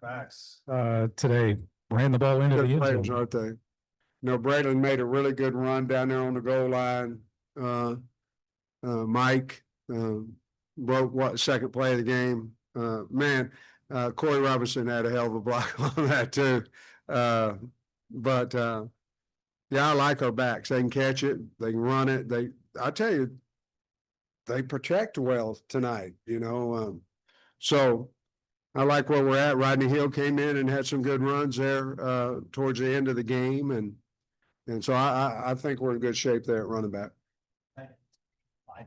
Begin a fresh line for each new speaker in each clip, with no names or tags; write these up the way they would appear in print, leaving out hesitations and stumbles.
Backs today ran the ball into the end
players,
zone.
aren't they? Braylon made a really good run down there on the goal line. Mike broke second play of the game. Corey Robinson had a hell of a block on that too. Yeah, I like our backs. They can catch it. They can run it. I tell you, they protect well tonight, so I like where we're at. Rodney Hill came in and had some good runs there towards the end of the game, and so I think we're in good shape there at running back.
5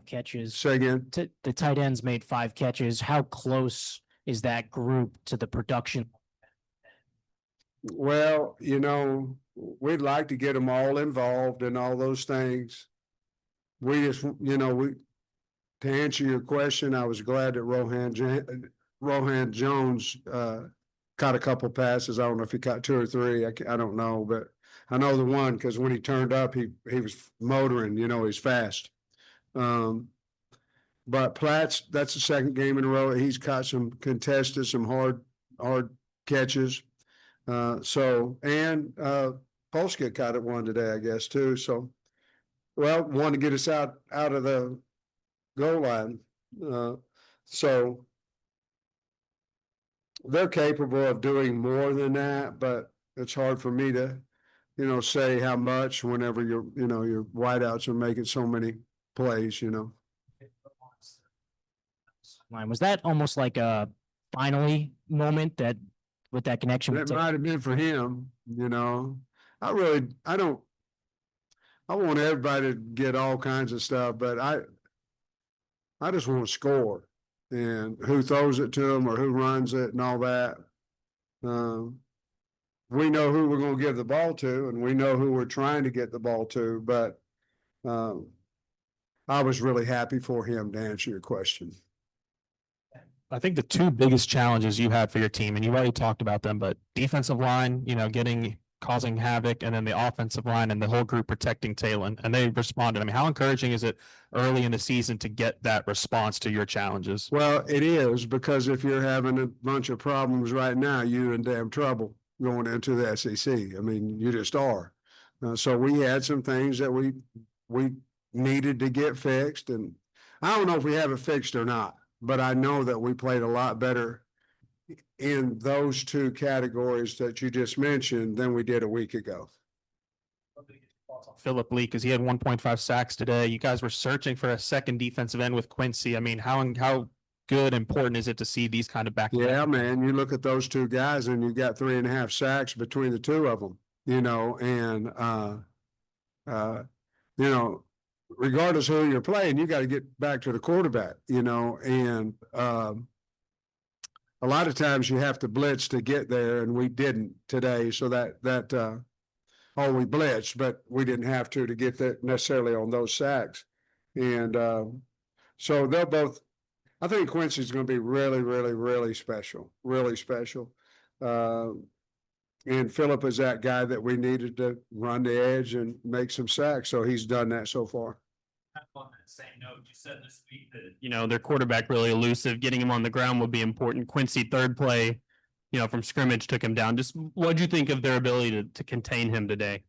catches.
Say again.
The tight ends made 5 catches. How close is that group to the production?
Well, we'd like to get them all involved in all those things. We just, to answer your question, I was glad that Rohan Jones caught a couple passes. I don't know if he caught 2 or 3. I don't know, but I know the one because when he turned up, he was motoring. He's fast. But Platt's, that's the second game in a row. He's caught some contested, some hard catches. Polska caught it one today, I guess, too. So, wanted to get us out of the goal line. So they're capable of doing more than that, but it's hard for me to, say how much whenever your wideouts are making so many plays,
Was that almost like a finally moment that with that connection?
It might have been for him, I want everybody to get all kinds of stuff, but I just want to score, and who throws it to him or who runs it and all that. We know who we're going to give the ball to, and we know who we're trying to get the ball to, but I was really happy for him, to answer your question.
I think the 2 biggest challenges you had for your team, and you've already talked about them, but defensive line, causing havoc, and then the offensive line and the whole group protecting Talon, and they responded. I mean, how encouraging is it early in the season to get that response to your challenges?
Well, it is, because if you're having a bunch of problems right now, you're in damn trouble going into the SEC. I mean, you just are. So we had some things that we needed to get fixed, and I don't know if we have it fixed or not, but I know that we played a lot better in those 2 categories that you just mentioned than we did a week ago.
Philip Lee, because he had 1.5 sacks today. You guys were searching for a second defensive end with Quincy. I mean, how good, important is it to see these kind of back?
Yeah, man, you look at those 2 guys and you got 3.5 sacks between the 2 of them, and regardless of who you're playing, you got to get back to the quarterback, and a lot of times you have to blitz to get there, and we didn't today. So we blitzed, but we didn't have to get that necessarily on those sacks. And so they'll both, I think Quincy's going to be really, really, really special, really special. And Philip is that guy that we needed to run the edge and make some sacks. So he's done that so far.
On that same note, you said this week that, their quarterback really elusive, getting him on the ground would be important. Quincy, 3rd play, from scrimmage, took him down. Just what'd you think of their ability to contain him today?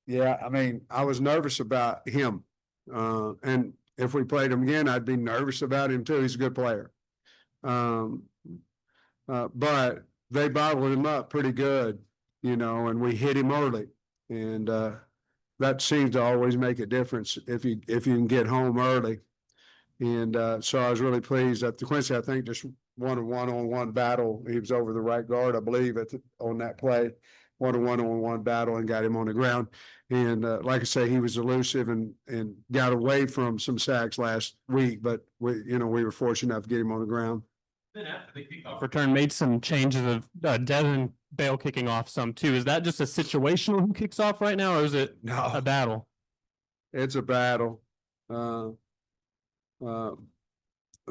Yeah, I mean, I was nervous about him. And if we played him again, I'd be nervous about him too. He's a good player. But they bottled him up pretty good, and we hit him early. And that seems to always make a difference if you can get home early. And so I was really pleased that Quincy, I think, just won a one-on-one battle. He was over the right guard, I believe, on that play. Won a one-on-one battle and got him on the ground. And like I say, he was elusive and got away from some sacks last week, but we were fortunate enough to get him on the ground.
Then after the kickoff return, made some changes of Devin Bale kicking off some too. Is that just a situational who kicks off right now, or is it a battle?
It's a battle. Let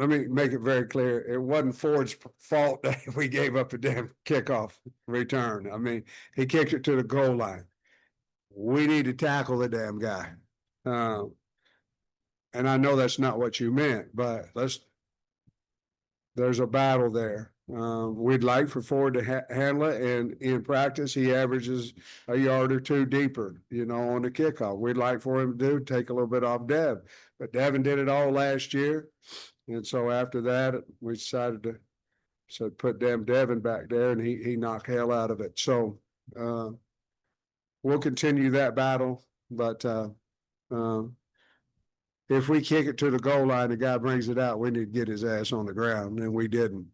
me make it very clear. It wasn't Ford's fault that we gave up a damn kickoff return. I mean, he kicked it to the goal line. We need to tackle the damn guy. And I know that's not what you meant, but there's a battle there. We'd like for Ford to handle it, and in practice, he averages a yard or two deeper, you know, on the kickoff. We'd like for him to take a little bit off Dev, but Devin did it all last year. And so after that, we decided to put Devin back there, and he knocked hell out of it. So we'll continue that battle, but if we kick it to the goal line, the guy brings it out, we need to get his ass on the ground, and we didn't.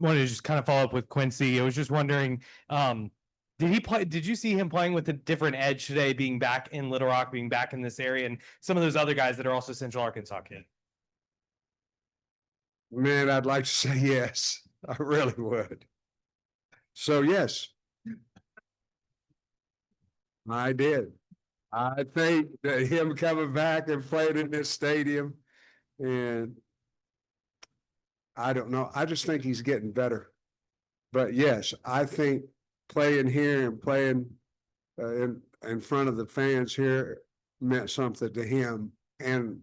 Wanted to just kind of follow up with Quincy. I was just wondering, did you see him playing with a different edge today, being back in Little Rock, being back in this area, and some of those other guys that are also Central Arkansas kids?
Man, I'd like to say yes. I really would. So yes. I did. I think that him coming back and playing in this stadium, and I don't know. I just think he's getting better. But yes, I think playing here and playing in front of the fans here meant something to him and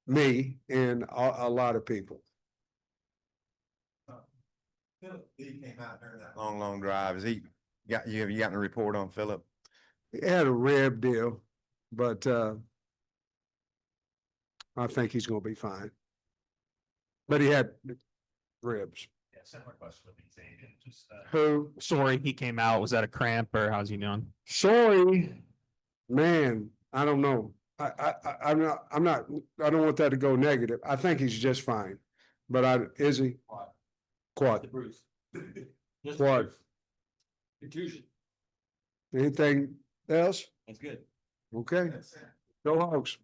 me and a lot of people.
Philip Lee came out during that long drive. Have you gotten a report on Philip?
He had a rib deal, but I think he's gonna be fine. But he had ribs.
Yeah, similar question with Xavier, just,
Who?
Sorry, he came out. Was that a cramp or how's he doing?
Sorry, man, I don't know. I don't want that to go negative. I think he's just fine. But is he? Quad.
Bruce.
Quad.
Contusion.
Anything else?
That's good.
Okay. Go Hogs.